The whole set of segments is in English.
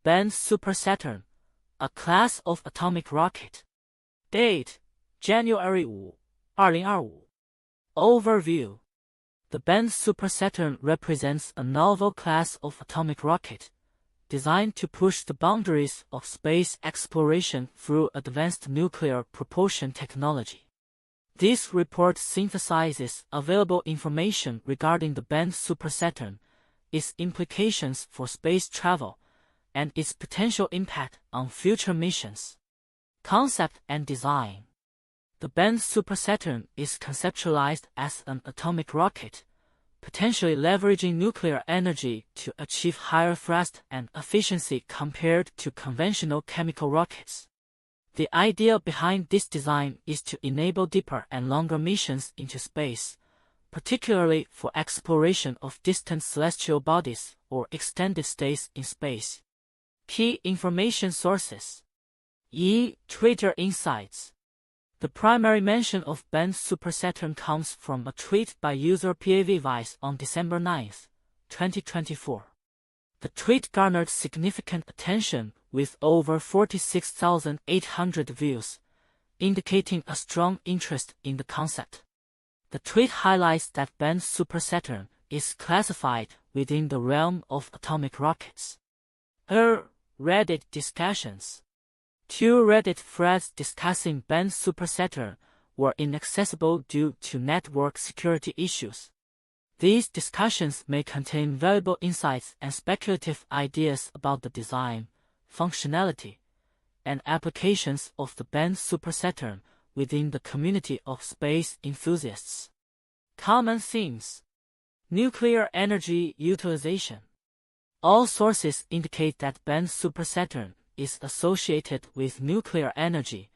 Bend Supersaturn, a class of atomic rocket. Date: January 5, 2025. Overview: The Bend Supersaturn represents a novel class of atomic rocket, designed to push the boundaries of space exploration through advanced nuclear propulsion technology. This report synthesizes available information regarding the Bend Supersaturn, its implications for space travel, and its potential impact on future missions. Concept and design. The Bend Supersaturn is conceptualized as an atomic rocket, potentially leveraging nuclear energy to achieve higher thrust and efficiency compared to conventional chemical rockets. The idea behind this design is to enable deeper and longer missions into space, particularly for exploration of distant celestial bodies or extended stays in space. Key information sources. Twitter Insights. The primary mention of Bend Supersaturn comes from a tweet by user PAVVice on December 9, 2024. The tweet garnered significant attention with over 46,800 views, indicating a strong interest in the concept. The tweet highlights that Bend Supersaturn is classified within the realm of atomic rockets. Reddit discussions. 2 Reddit threads discussing Bend Supersaturn were inaccessible due to network security issues. These discussions may contain valuable insights and speculative ideas about the design, functionality, and applications of the Bend Supersaturn within the community of space enthusiasts. Common themes. Nuclear energy utilization. All sources indicate that Bend Supersaturn is associated with nuclear energy,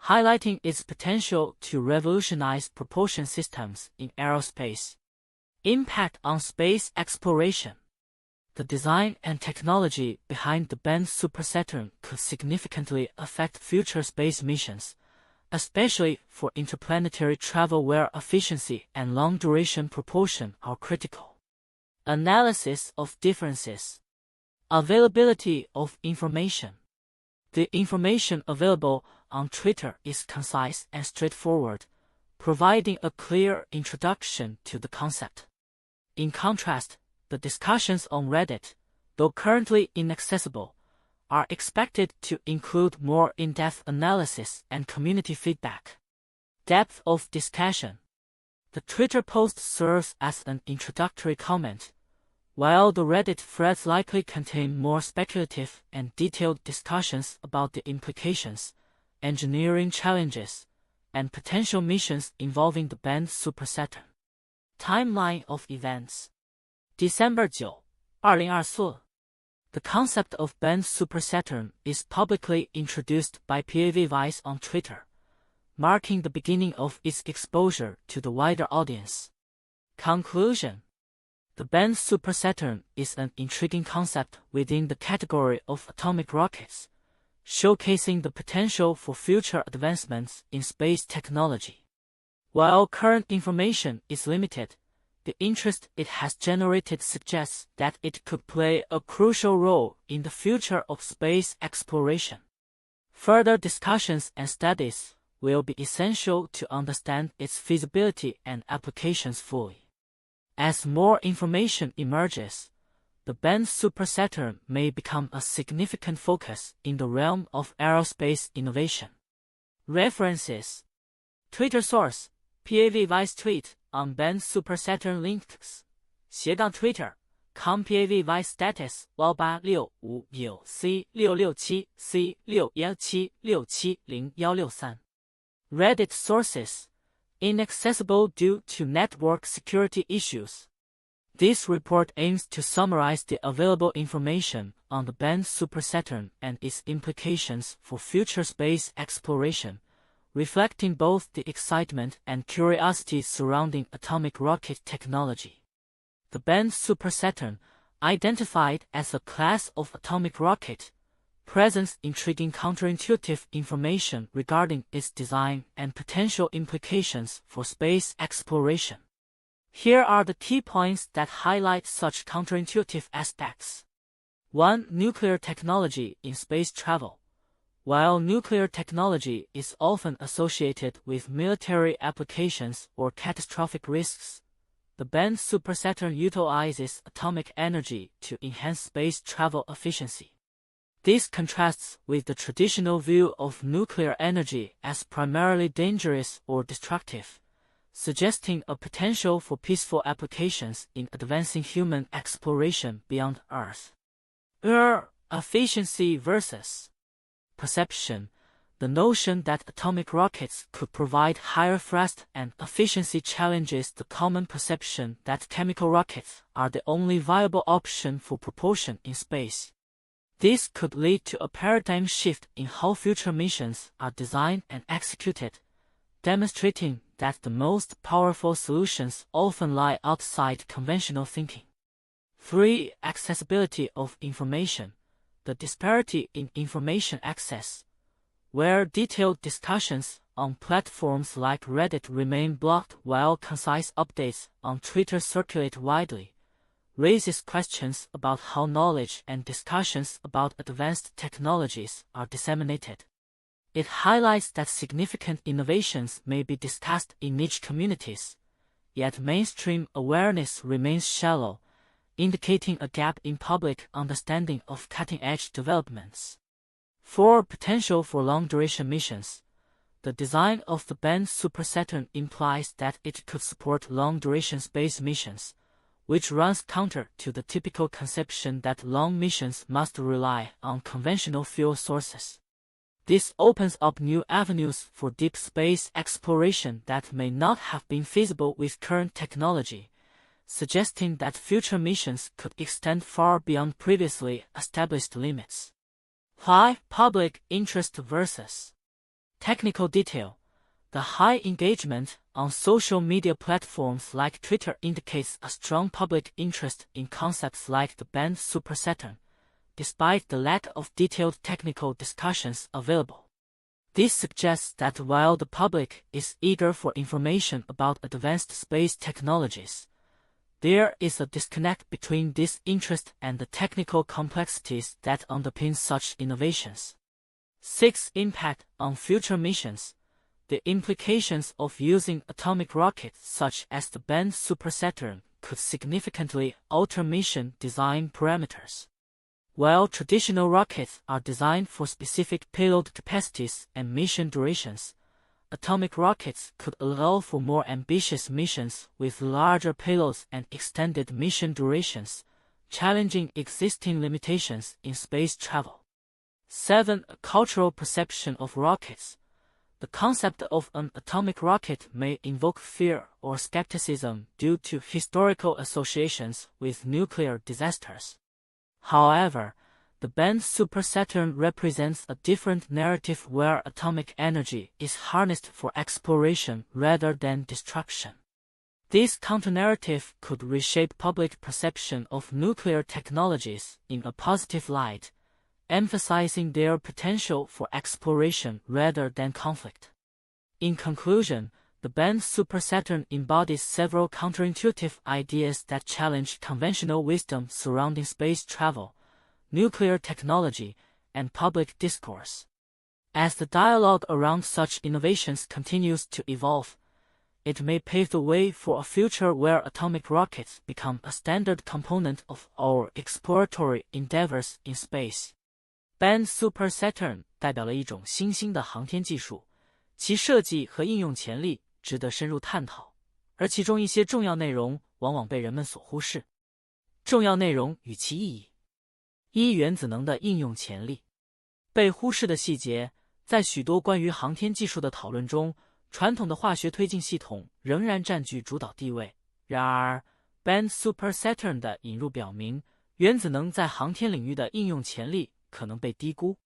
highlighting its potential to revolutionize propulsion systems in aerospace. Impact on space exploration. The design and technology behind the Bend Supersaturn could significantly affect future space missions, especially for interplanetary travel where efficiency and long-duration propulsion are critical. Analysis of differences. Availability of information. The information available on Twitter is concise and straightforward, providing a clear introduction to the concept. In contrast, the discussions on Reddit, though currently inaccessible, are expected to include more in-depth analysis and community feedback. Depth of discussion. The Twitter post serves as an introductory comment, while the Reddit threads likely contain more speculative and detailed discussions about the implications, engineering challenges, and potential missions involving the Bend Supersaturn. Timeline of events. December 9, 2024. The concept of Bend Supersaturn is publicly introduced by PAVVice on Twitter, marking the beginning of its exposure to the wider audience. Conclusion. The Bend Supersaturn is an intriguing concept within the category of atomic rockets, showcasing the potential for future advancements in space technology. While current information is limited, the interest it has generated suggests that it could play a crucial role in the future of space exploration. Further discussions and studies will be essential to understand its feasibility and applications fully. As more information emerges, the Bend Supersaturn may become a significant focus in the realm of aerospace innovation. References. Twitter source, PAVVice tweet on Bend Supersaturn links, /Twitter, com PAVVice status 18559C667C617677013. Reddit sources, inaccessible due to network security issues. This report aims to summarize the available information on the Bend Supersaturn and its implications for future space exploration, reflecting both the excitement and curiosity surrounding atomic rocket technology. The Bend Supersaturn, identified as a class of atomic rocket, presents intriguing counterintuitive information regarding its design and potential implications for space exploration. Here are the key points that highlight such counterintuitive aspects. 1. Nuclear technology in space travel. While nuclear technology is often associated with military applications or catastrophic risks, the Bend Supersaturn utilizes atomic energy to enhance space travel efficiency. This contrasts with the traditional view of nuclear energy as primarily dangerous or destructive, suggesting a potential for peaceful applications in advancing human exploration beyond Earth. Efficiency versus perception. The notion that atomic rockets could provide higher thrust and efficiency challenges the common perception that chemical rockets are the only viable option for propulsion in space. This could lead to a paradigm shift in how future missions are designed and executed, demonstrating that the most powerful solutions often lie outside conventional thinking. 3. Accessibility of information. The disparity in information access, where detailed discussions on platforms like Reddit remain blocked while concise updates on Twitter circulate widely, raises questions about how knowledge and discussions about advanced technologies are disseminated. It highlights that significant innovations may be discussed in niche communities, yet mainstream awareness remains shallow, indicating a gap in public understanding of cutting-edge developments. 4. Potential for long-duration missions. The design of the Bend Supersaturn implies that it could support long-duration space missions, which runs counter to the typical conception that long missions must rely on conventional fuel sources. This opens up new avenues for deep space exploration that may not have been feasible with current technology, suggesting that future missions could extend far beyond previously established limits. 5. Public interest versus technical detail. The high engagement on social media platforms like Twitter indicates a strong public interest in concepts like the Bend Supersaturn, despite the lack of detailed technical discussions available. This suggests that while the public is eager for information about advanced space technologies, there is a disconnect between this interest and the technical complexities that underpin such innovations. 6. Impact on future missions. The implications of using atomic rockets such as the Bend Supersaturn could significantly alter mission design parameters. While traditional rockets are designed for specific payload capacities and mission durations, atomic rockets could allow for more ambitious missions with larger payloads and extended mission durations, challenging existing limitations in space travel. 7. Cultural perception of rockets. The concept of an atomic rocket may invoke fear or skepticism due to historical associations with nuclear disasters. However, the Bend Supersaturn represents a different narrative where atomic energy is harnessed for exploration rather than destruction. This counter-narrative could reshape public perception of nuclear technologies in a positive light, emphasizing their potential for exploration rather than conflict. In conclusion, the Bend Supersaturn embodies several counterintuitive ideas that challenge conventional wisdom surrounding space travel, nuclear technology, and public discourse. As the dialogue around such innovations continues to evolve, it may pave the way for a future where atomic rockets become a standard component of our exploratory endeavors in space. Bend Supersaturn 代表了一种新兴的航天技术，其设计和应用潜力值得深入探讨，而其中一些重要内容往往被人们所忽视。重要内容与其意义：一、原子能的应用潜力。被忽视的细节，在许多关于航天技术的讨论中，传统的化学推进系统仍然占据主导地位。然而 ，Bend Supersaturn 的引入表明，原子能在航天领域的应用潜力可能被低估。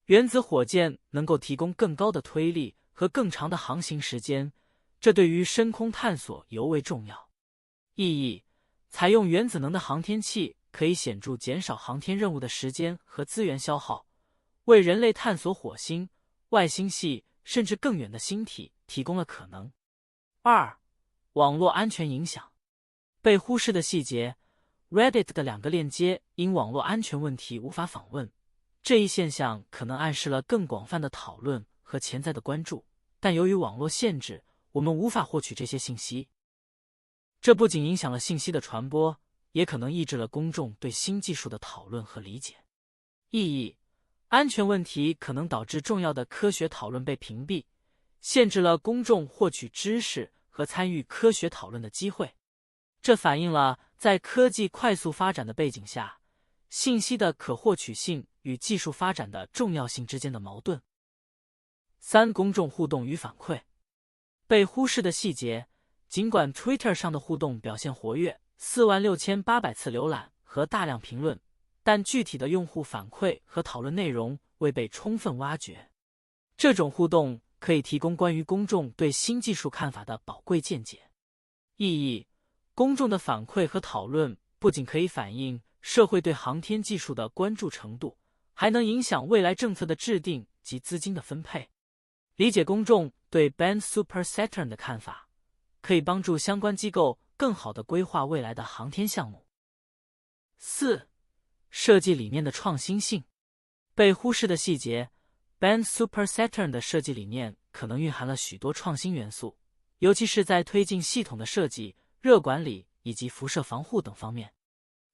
原子火箭能够提供更高的推力和更长的航行时间，这对于深空探索尤为重要。意义：采用原子能的航天器可以显著减少航天任务的时间和资源消耗，为人类探索火星、外星系甚至更远的星体提供了可能。2. 网络安全影响。被忽视的细节： Reddit 的2个链接因网络安全问题无法访问，这一现象可能暗示了更广泛的讨论和潜在的关注，但由于网络限制，我们无法获取这些信息。这不仅影响了信息的传播，也可能抑制了公众对新技术的讨论和理解。意义：安全问题可能导致重要的科学讨论被屏蔽，限制了公众获取知识和参与科学讨论的机会。这反映了在科技快速发展的背景下，信息的可获取性与技术发展的重要性之间的矛盾。3、公众互动与反馈。被忽视的细节：尽管 Twitter 上的互动表现活跃，46800次浏览和大量评论，但具体的用户反馈和讨论内容未被充分挖掘。这种互动可以提供关于公众对新技术看法的宝贵见解。意义：公众的反馈和讨论不仅可以反映社会对航天技术的关注程度，还能影响未来政策的制定及资金的分配。理解公众对 Bend Supersaturn 的看法，可以帮助相关机构更好地规划未来的航天项目。4、设计理念的创新性。被忽视的细节： Bend Supersaturn 的设计理念可能蕴含了许多创新元素，尤其是在推进系统的设计、热管理以及辐射防护等方面。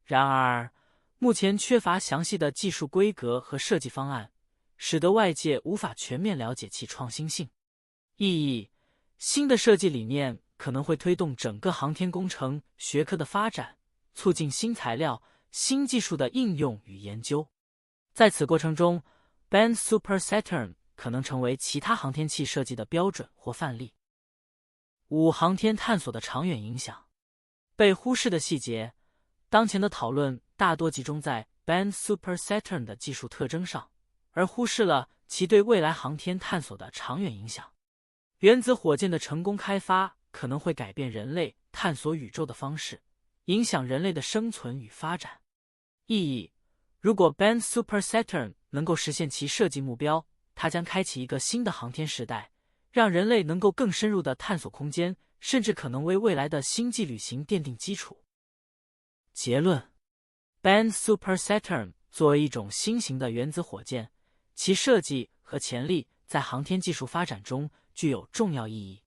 然而，目前缺乏详细的技术规格和设计方案，使得外界无法全面了解其创新性。意义：新的设计理念可能会推动整个航天工程学科的发展，促进新材料、新技术的应用与研究。在此过程中， Bend Supersaturn 可能成为其他航天器设计的标准或范例。5、航天探索的长远影响。被忽视的细节：当前的讨论大多集中在 Bend Supersaturn 的技术特征上，而忽视了其对未来航天探索的长远影响。原子火箭的成功开发可能会改变人类探索宇宙的方式，影响人类的生存与发展。意义：如果 Bend Supersaturn 能够实现其设计目标，它将开启一个新的航天时代，让人类能够更深入地探索空间，甚至可能为未来的星际旅行奠定基础。结论： Bend Supersaturn 作为一种新型的原子火箭，其设计和潜力在航天技术发展中具有重要意义。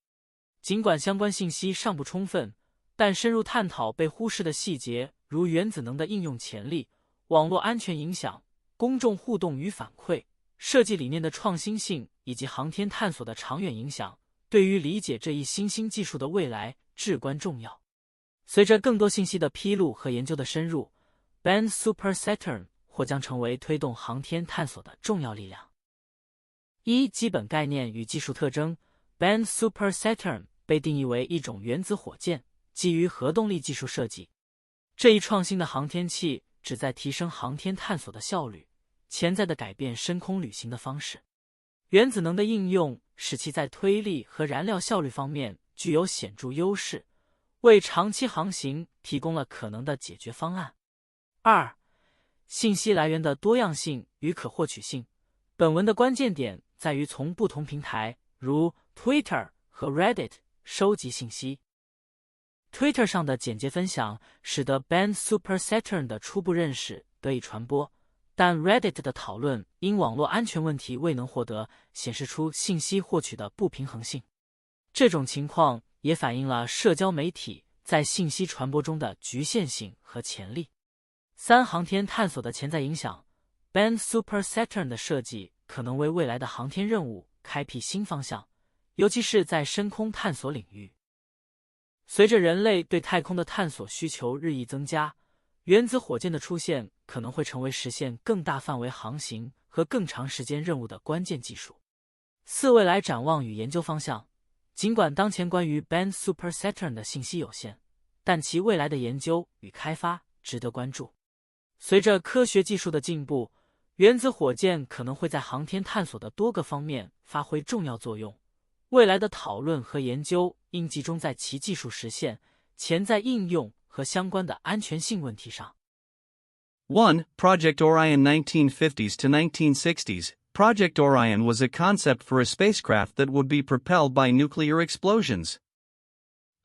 尽管相关信息尚不充分，但深入探讨被忽视的细节，如原子能的应用潜力、网络安全影响、公众互动与反馈、设计理念的创新性以及航天探索的长远影响，对于理解这一新兴技术的未来至关重要。随着更多信息的披露和研究的深入， Bend Supersaturn 或将成为推动航天探索的重要力量。1、基本概念与技术特征。 Bend Supersaturn 被定义为一种原子火箭，基于核动力技术设计。这一创新的航天器旨在提升航天探索的效率，潜在地改变深空旅行的方式。原子能的应用使其在推力和燃料效率方面具有显著优势，为长期航行提供了可能的解决方案。2、信息来源的多样性与可获取性。本文的关键点在于从不同平台，如 Twitter 和 Reddit 收集信息。Twitter 上的简洁分享使得 Bend Supersaturn 的初步认识得以传播，但 Reddit 的讨论因网络安全问题未能获得，显示出信息获取的不平衡性。这种情况也反映了社交媒体在信息传播中的局限性和潜力。3、航天探索的潜在影响。 Bend Supersaturn 的设计可能为未来的航天任务开辟新方向，尤其是在深空探索领域。随着人类对太空的探索需求日益增加，原子火箭的出现可能会成为实现更大范围航行和更长时间任务的关键技术。4、未来展望与研究方向。尽管当前关于 Bend Supersaturn 的信息有限，但其未来的研究与开发值得关注。随着科学技术的进步，原子火箭可能会在航天探索的多个方面发挥重要作用。未来的讨论和研究应集中在其技术实现、潜在应用和相关的安全性问题上。1. Project Orion 1950s to 1960s. Project Orion was a concept for a spacecraft that would be propelled by nuclear explosions.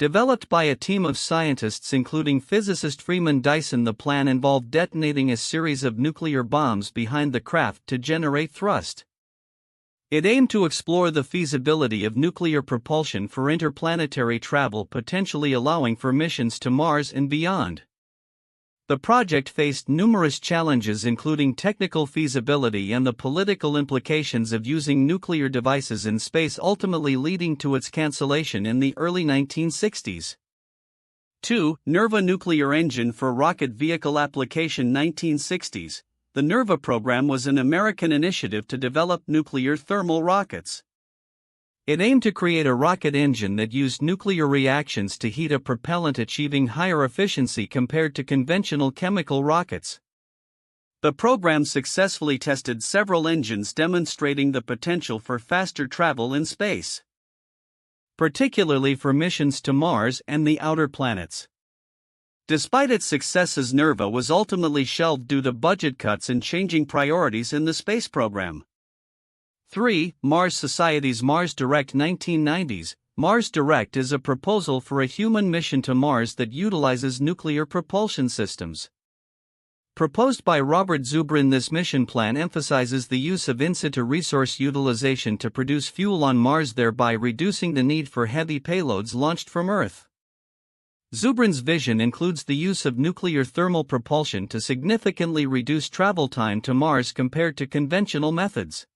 Developed by a team of scientists including physicist Freeman Dyson, the plan involved detonating a series of nuclear bombs behind the craft to generate thrust. It aimed to explore the feasibility of nuclear propulsion for interplanetary travel, potentially allowing for missions to Mars and beyond. The project faced numerous challenges, including technical feasibility and the political implications of using nuclear devices in space, ultimately leading to its cancellation in the early 1960s. 2. NERVA nuclear engine for rocket vehicle application. 1960s. The NERVA program was an American initiative to develop nuclear thermal rockets. It aimed to create a rocket engine that used nuclear reactions to heat a propellant, achieving higher efficiency compared to conventional chemical rockets. The program successfully tested several engines, demonstrating the potential for faster travel in space, particularly for missions to Mars and the outer planets. Despite its successes, NERVA was ultimately shelved due to budget cuts and changing priorities in the space program. 3. Mars Society's Mars Direct. 1990s. Mars Direct is a proposal for a human mission to Mars that utilizes nuclear propulsion systems. Proposed by Robert Zubrin, this mission plan emphasizes the use of in-situ resource utilization to produce fuel on Mars, thereby reducing the need for heavy payloads launched from Earth. Zubrin's vision includes the use of nuclear thermal propulsion to significantly reduce travel time to Mars compared to conventional methods.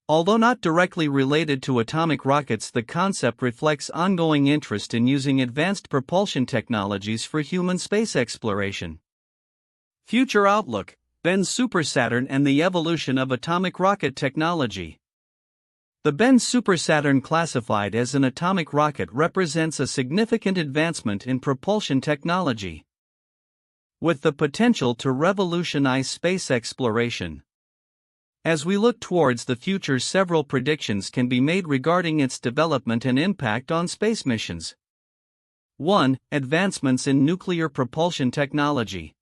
Although not directly related to atomic rockets, the concept reflects ongoing interest in using advanced propulsion technologies for human space exploration. Future outlook: Bend Supersaturn and the evolution of atomic rocket technology. The Bend Supersaturn, classified as an atomic rocket, represents a significant advancement in propulsion technology, with the potential to revolutionize space exploration. As we look towards the future, several predictions can be made regarding its development and impact on space missions. 1. Advancements in nuclear propulsion technology.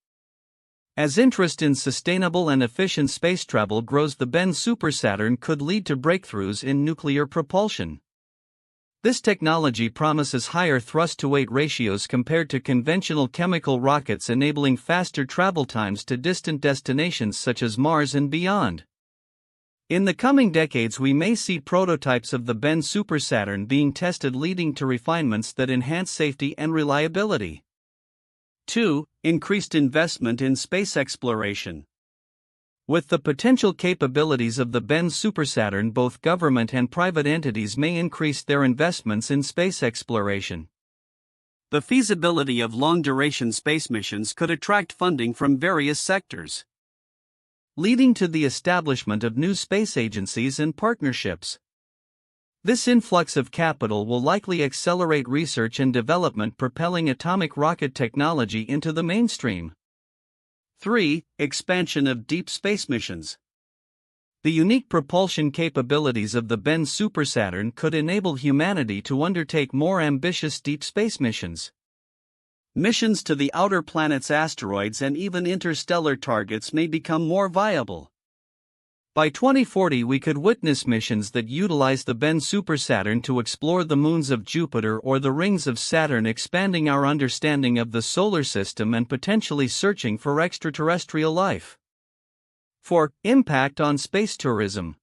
As interest in sustainable and efficient space travel grows, the Bend Supersaturn could lead to breakthroughs in nuclear propulsion. This technology promises higher thrust-to-weight ratios compared to conventional chemical rockets, enabling faster travel times to distant destinations such as Mars and beyond. In the coming decades, we may see prototypes of the Bend Supersaturn being tested, leading to refinements that enhance safety and reliability. 2. Increased investment in space exploration. With the potential capabilities of the Bend Supersaturn, both government and private entities may increase their investments in space exploration. The feasibility of long-duration space missions could attract funding from various sectors, leading to the establishment of new space agencies and partnerships. This influx of capital will likely accelerate research and development, propelling atomic rocket technology into the mainstream. 3. Expansion of deep space missions. The unique propulsion capabilities of the Bend Supersaturn could enable humanity to undertake more ambitious deep space missions. Missions to the outer planets, asteroids, and even interstellar targets may become more viable. By 2040, we could witness missions that utilize the Bend Supersaturn to explore the moons of Jupiter or the rings of Saturn, expanding our understanding of the solar system and potentially searching for extraterrestrial life. 4. Impact on space tourism.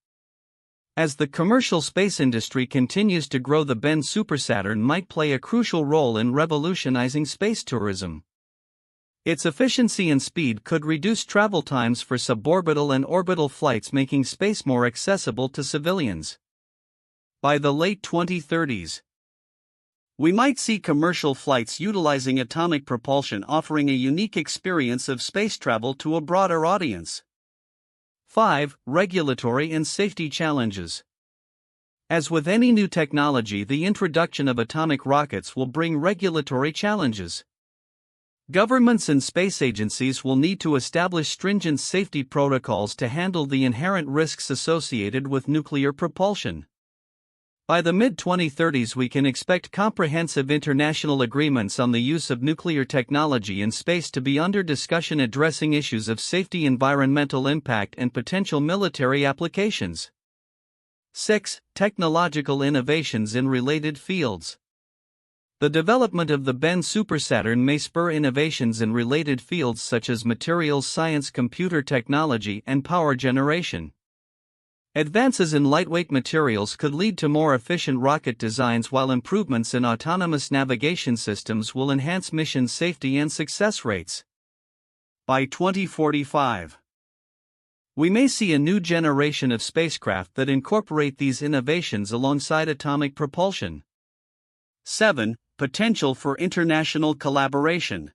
As the commercial space industry continues to grow, the Bend Supersaturn might play a crucial role in revolutionizing space tourism. Its efficiency and speed could reduce travel times for suborbital and orbital flights, making space more accessible to civilians. By the late 2030s, we might see commercial flights utilizing atomic propulsion, offering a unique experience of space travel to a broader audience. 5. Regulatory and safety challenges. As with any new technology, the introduction of atomic rockets will bring regulatory challenges. Governments and space agencies will need to establish stringent safety protocols to handle the inherent risks associated with nuclear propulsion. By the mid-2030s, we can expect comprehensive international agreements on the use of nuclear technology in space to be under discussion, addressing issues of safety, environmental impact, and potential military applications. 6. Technological innovations in related fields. The development of the Bend Supersaturn may spur innovations in related fields such as materials science, computer technology, and power generation. Advances in lightweight materials could lead to more efficient rocket designs, while improvements in autonomous navigation systems will enhance mission safety and success rates. By 2045, we may see a new generation of spacecraft that incorporate these innovations alongside atomic propulsion. 7. Potential for international collaboration.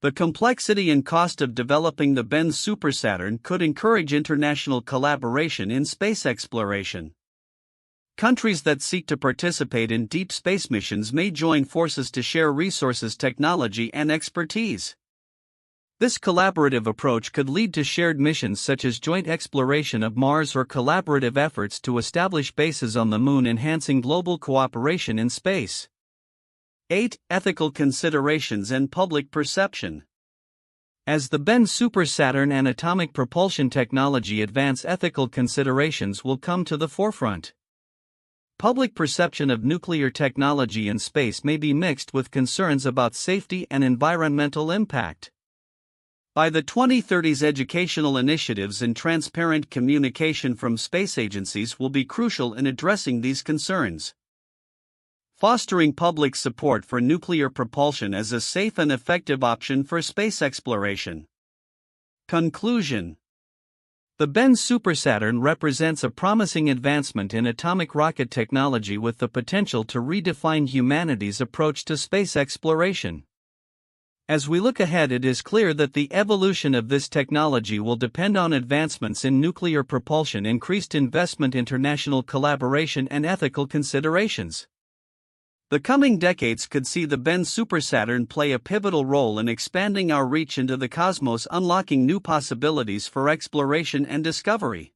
The complexity and cost of developing the Bend Supersaturn could encourage international collaboration in space exploration. Countries that seek to participate in deep space missions may join forces to share resources, technology, and expertise. This collaborative approach could lead to shared missions such as joint exploration of Mars or collaborative efforts to establish bases on the Moon, enhancing global cooperation in space. 8. Ethical considerations and public perception. As the Bend Supersaturn and atomic propulsion technology advance, ethical considerations will come to the forefront. Public perception of nuclear technology in space may be mixed, with concerns about safety and environmental impact. By the 2030s, educational initiatives and transparent communication from space agencies will be crucial in addressing these concerns. Fostering public support for nuclear propulsion as a safe and effective option for space exploration. Conclusion. The Bend Supersaturn represents a promising advancement in atomic rocket technology with the potential to redefine humanity's approach to space exploration. As we look ahead, it is clear that the evolution of this technology will depend on advancements in nuclear propulsion, increased investment, international collaboration, and ethical considerations. The coming decades could see the Bend Supersaturn play a pivotal role in expanding our reach into the cosmos, unlocking new possibilities for exploration and discovery.